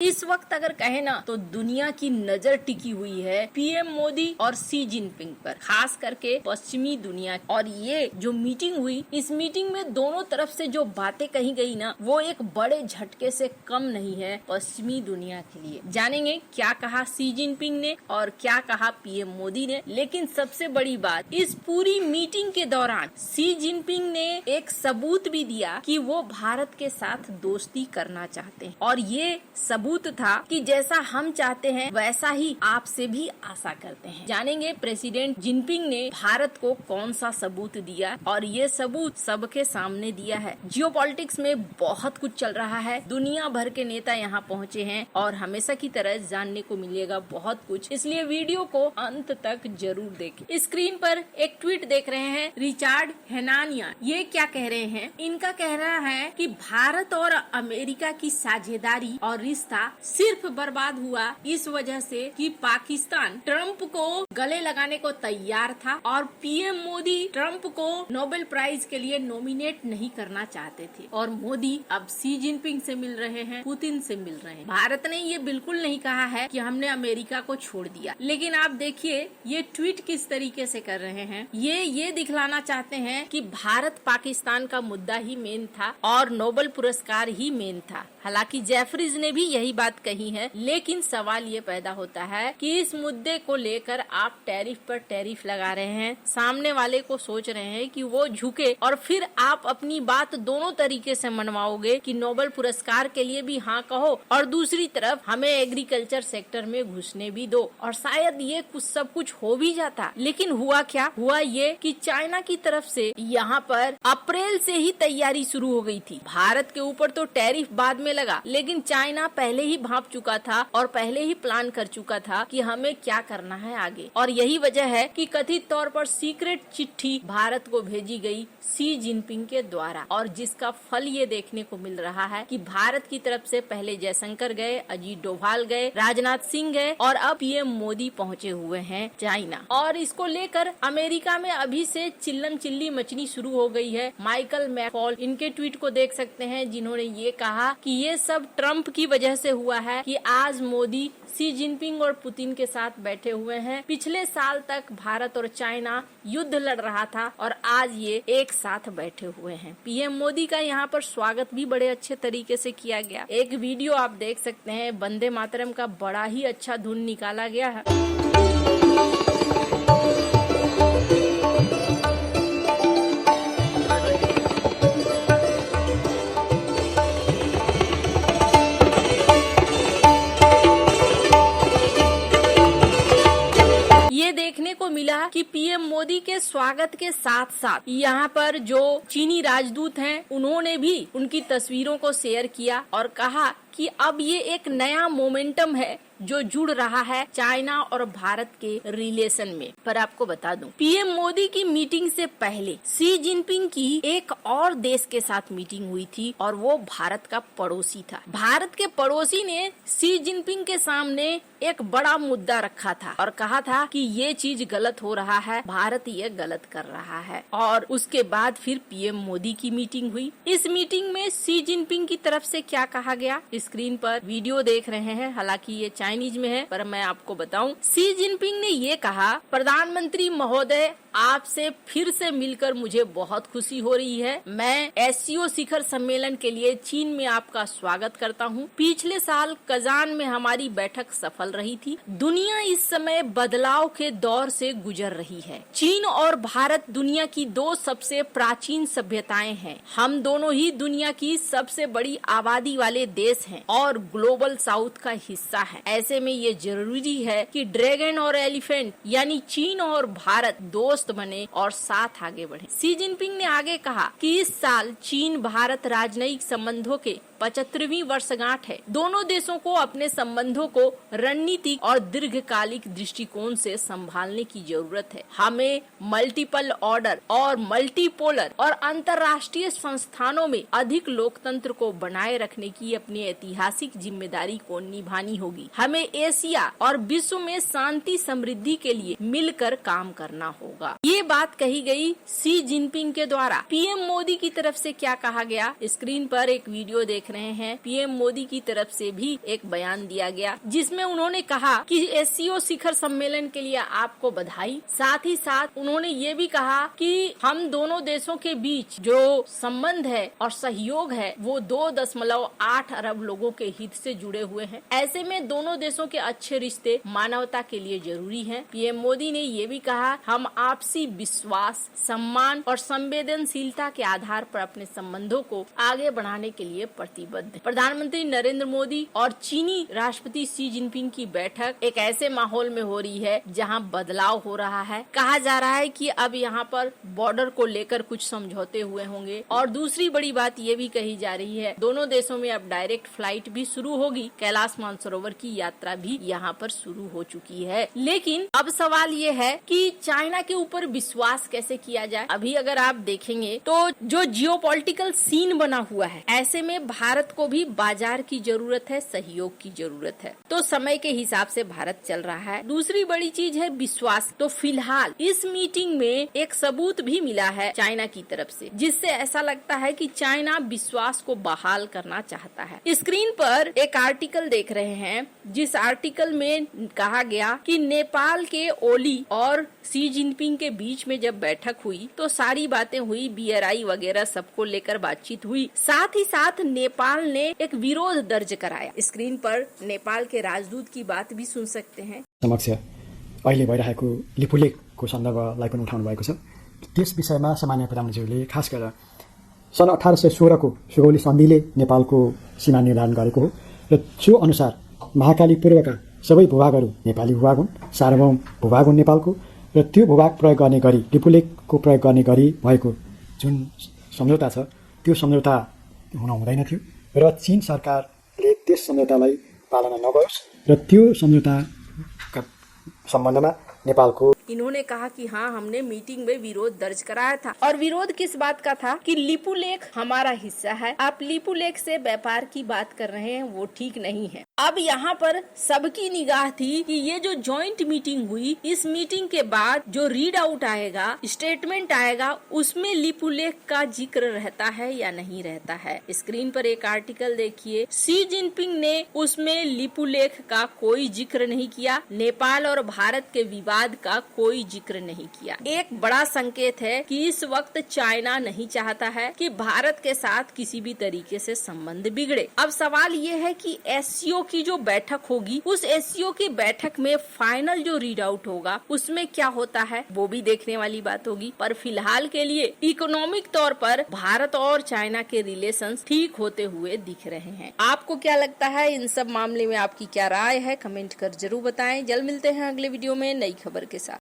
इस वक्त अगर कहे ना तो दुनिया की नजर टिकी हुई है पीएम मोदी और शी जिनपिंग पर, खास करके पश्चिमी दुनिया। और ये जो मीटिंग हुई, इस मीटिंग में दोनों तरफ से जो बातें कही गई ना, वो एक बड़े झटके से कम नहीं है पश्चिमी दुनिया के लिए। जानेंगे क्या कहा शी जिनपिंग ने और क्या कहा पीएम मोदी ने। लेकिन सबसे बड़ी बात, इस पूरी मीटिंग के दौरान शी जिनपिंग ने एक सबूत भी दिया कि वो भारत के साथ दोस्ती करना चाहते हैं। और ये सबूत था कि जैसा हम चाहते हैं वैसा ही आपसे भी आशा करते हैं। जानेंगे प्रेसिडेंट जिनपिंग ने भारत को कौन सा सबूत दिया, और ये सबूत सबके सामने दिया है। जियोपॉलिटिक्स में बहुत कुछ चल रहा है, दुनिया भर के नेता यहाँ पहुँचे हैं और हमेशा की तरह जानने को मिलेगा बहुत कुछ, इसलिए वीडियो को अंत तक जरूर देखें। स्क्रीन पर एक ट्वीट देख रहे हैं रिचार्ड हेनानिया। ये क्या कह रहे हैं? इनका कहना है कि भारत और अमेरिका की साझेदारी और रिश्ता सिर्फ बर्बाद हुआ इस वजह से कि पाकिस्तान ट्रंप को गले लगाने को तैयार था और पीएम मोदी ट्रंप को नोबेल प्राइज के लिए नॉमिनेट नहीं करना चाहते थे। और मोदी अब शी जिनपिंग से मिल रहे हैं, पुतिन से मिल रहे हैं। भारत ने ये बिल्कुल नहीं कहा है कि हमने अमेरिका को छोड़ दिया, लेकिन आप देखिए ये ट्वीट किस तरीके से कर रहे हैं। ये दिखलाना चाहते हैं कि भारत पाकिस्तान का मुद्दा ही मेन था और नोबेल पुरस्कार ही मेन था। हालांकि जेफरीज ने भी यही बात कही है, लेकिन सवाल ये पैदा होता है कि इस मुद्दे को लेकर आप टैरिफ पर टैरिफ लगा रहे हैं, सामने वाले को सोच रहे हैं कि वो झुके, और फिर आप अपनी बात दोनों तरीके से मनवाओगे कि नोबेल पुरस्कार के लिए भी हाँ कहो और दूसरी तरफ हमें एग्रीकल्चर सेक्टर में घुसने भी दो। और शायद ये सब कुछ हो भी जाता, लेकिन हुआ क्या? हुआ ये कि चाइना की तरफ से यहाँ पर अप्रैल से ही तैयारी शुरू हो गई थी। भारत के ऊपर तो टैरिफ बाद में लगा, लेकिन चाइना पहले ही भांप चुका था और पहले ही प्लान कर चुका था कि हमें क्या करना है आगे। और यही वजह है कि कथित तौर पर सीक्रेट चिट्ठी भारत को भेजी गई शी जिनपिंग के द्वारा, और जिसका फल ये देखने को मिल रहा है कि भारत की तरफ से पहले जयशंकर गए, अजीत डोभाल गए, राजनाथ सिंह गए और अब पीएम मोदी पहुँचे हुए हैं चाइना। और इसको लेकर अमेरिका में अभी से चिल्लम चिल्ली मचनी शुरू हो गई है। माइकल मैकॉल, इनके ट्वीट को देख सकते हैं, जिन्होंने ये कहा कि ये सब ट्रंप की वजह से हुआ है कि आज मोदी शी जिनपिंग और पुतिन के साथ बैठे हुए हैं। पिछले साल तक भारत और चाइना युद्ध लड़ रहा था और आज ये एक साथ बैठे हुए हैं। पीएम मोदी का यहाँ पर स्वागत भी बड़े अच्छे तरीके से किया गया। एक वीडियो आप देख सकते हैं, वंदे मातरम का बड़ा ही अच्छा धुन निकाला गया है। देखने को मिला कि पीएम मोदी के स्वागत के साथ साथ यहाँ पर जो चीनी राजदूत हैं, उन्होंने भी उनकी तस्वीरों को शेयर किया और कहा कि अब ये एक नया मोमेंटम है जो जुड़ रहा है चाइना और भारत के रिलेशन में। पर आपको बता दूं, पीएम मोदी की मीटिंग से पहले शी जिनपिंग की एक और देश के साथ मीटिंग हुई थी और वो भारत का पड़ोसी था। भारत के पड़ोसी ने शी जिनपिंग के सामने एक बड़ा मुद्दा रखा था और कहा था कि ये चीज गलत हो रहा है, भारत ये गलत कर रहा है। और उसके बाद फिर पीएम मोदी की मीटिंग हुई। इस मीटिंग में शी जिनपिंग की तरफ से क्या कहा गया, स्क्रीन पर वीडियो देख रहे हैं। हालांकि ये चाइनीज में है, पर मैं आपको बताऊं, शी जिनपिंग ने ये कहा, प्रधानमंत्री महोदय आपसे फिर से मिलकर मुझे बहुत खुशी हो रही है। मैं एससीओ शिखर सम्मेलन के लिए चीन में आपका स्वागत करता हूं। पिछले साल कजान में हमारी बैठक सफल रही थी। दुनिया इस समय बदलाव के दौर से गुजर रही है। चीन और भारत दुनिया की दो सबसे प्राचीन सभ्यताएं हैं। हम दोनों ही दुनिया की सबसे बड़ी आबादी वाले देश हैं और ग्लोबल साउथ का हिस्सा है। ऐसे में ये जरूरी है कि ड्रैगन और एलिफेंट यानी चीन और भारत दोस्त बने और साथ आगे बढ़े। शी जिनपिंग ने आगे कहा कि इस साल चीन भारत राजनयिक संबंधों के 75वीं वर्षगांठ है। दोनों देशों को अपने संबंधों को रणनीतिक और दीर्घकालिक दृष्टिकोण से संभालने की जरूरत है। हमें मल्टीपल ऑर्डर और मल्टीपोलर और अंतर्राष्ट्रीय संस्थानों में अधिक लोकतंत्र को बनाए रखने की अपनी ऐतिहासिक जिम्मेदारी को निभानी होगी। हमें एशिया और विश्व में शांति समृद्धि के लिए मिलकर काम करना होगा। ये बात कही गई शी जिनपिंग के द्वारा। पीएम मोदी की तरफ से क्या कहा गया, स्क्रीन पर एक वीडियो देख रहे हैं। पीएम मोदी की तरफ से भी एक बयान दिया गया जिसमें उन्होंने कहा कि एससीओ शिखर सम्मेलन के लिए आपको बधाई। साथ ही साथ उन्होंने ये भी कहा कि हम दोनों देशों के बीच जो संबंध है और सहयोग है वो 2.8 अरब लोगों के हित से जुड़े हुए हैं। ऐसे में दोनों देशों के अच्छे रिश्ते मानवता के लिए जरूरी हैं। पीएम मोदी ने ये भी कहा हम आपसी विश्वास, सम्मान और संवेदनशीलता के आधार पर अपने संबंधों को आगे बढ़ाने के लिए प्रतिबद्ध हैं। प्रधानमंत्री नरेंद्र मोदी और चीनी राष्ट्रपति शी जिनपिंग की बैठक एक ऐसे माहौल में हो रही है जहां बदलाव हो रहा है। कहा जा रहा है कि अब यहां पर बॉर्डर को लेकर कुछ समझौते हुए होंगे। और दूसरी बड़ी बात ये भी कही जा रही है दोनों देशों में अब डायरेक्ट फ्लाइट भी शुरू होगी। कैलाश मानसरोवर की यात्रा भी यहाँ पर शुरू हो चुकी है। लेकिन अब सवाल ये है कि चाइना के ऊपर विश्वास कैसे किया जाए। अभी अगर आप देखेंगे तो जो जियोपॉलिटिकल सीन बना हुआ है, ऐसे में भारत को भी बाजार की जरूरत है, सहयोग की जरूरत है। तो समय के हिसाब से भारत चल रहा है। दूसरी बड़ी चीज है विश्वास। तो फिलहाल इस मीटिंग में एक सबूत भी मिला है चाइना की तरफ से, जिससे ऐसा लगता है कि चाइना विश्वास को बहाल करना चाहता है। स्क्रीन पर एक आर्टिकल देख रहे हैं जिस आर्टिकल में कहा गया कि नेपाल के ओली और शी जिनपिंग के बीच में जब बैठक हुई तो सारी बातें हुई, BRI वगैरह सबको लेकर बातचीत हुई। साथ ही साथ नेपाल ने एक विरोध दर्ज कराया। स्क्रीन पर नेपाल के राजदूत की बात भी सुन सकते हैं। समक्ष अहिले भइरहेको लिपुलेखको सन्दर्भलाई पनि उठाउनु भएको छ। त्यस विषयमा सामान्य प्रधानमन्त्रीले खास गरेर सन् 1816 को सुगौली सन्धिले नेपालको सीमा निर्धारण गरेको हो र त्यो अनुसार महाकाली पूर्वका सबै भूभागहरू नेपाली भूभाग हुन्, सार्वभौम भूभाग हुन् नेपालको, र त्यो भूभाग प्रयोग गर्ने गरी लिपुलेखको प्रयोग गर्ने गरी भएको जुन सम्झौता छ त्यो सम्झौता हुन हुँदैन थियो र चीन सरकारले त्यस सम्झौतालाई पालना नगरोस् र त्यो सम्झौताका सम्बन्धमा नेपालको इन्होंने कहा कि हाँ, हमने मीटिंग में विरोध दर्ज कराया था। और विरोध किस बात का था कि लिपुलेख हमारा हिस्सा है, आप लिपुलेख से व्यापार की बात कर रहे हैं, वो ठीक नहीं है। अब यहाँ पर सबकी निगाह थी कि ये जो जॉइंट मीटिंग हुई, इस मीटिंग के बाद जो रीड आउट आएगा, स्टेटमेंट आएगा, उसमें लिपुलेख का जिक्र रहता है या नहीं रहता है। स्क्रीन पर एक आर्टिकल देखिए। शी जिनपिंग ने उसमें लिपुलेख का कोई जिक्र नहीं किया, नेपाल और भारत के विवाद का कोई जिक्र नहीं किया। एक बड़ा संकेत है कि इस वक्त चाइना नहीं चाहता है कि भारत के साथ किसी भी तरीके से संबंध बिगड़े। अब सवाल ये है कि एससीओ की जो बैठक होगी, उस एससीओ की बैठक में फाइनल जो रीड आउट होगा उसमें क्या होता है वो भी देखने वाली बात होगी। पर फिलहाल के लिए इकोनॉमिक तौर पर भारत और चाइना के रिलेशंस ठीक होते हुए दिख रहे हैं। आपको क्या लगता है इन सब मामले में, आपकी क्या राय है, कमेंट कर जरूर बताएं। जल्द मिलते हैं अगले वीडियो में नई खबर के साथ।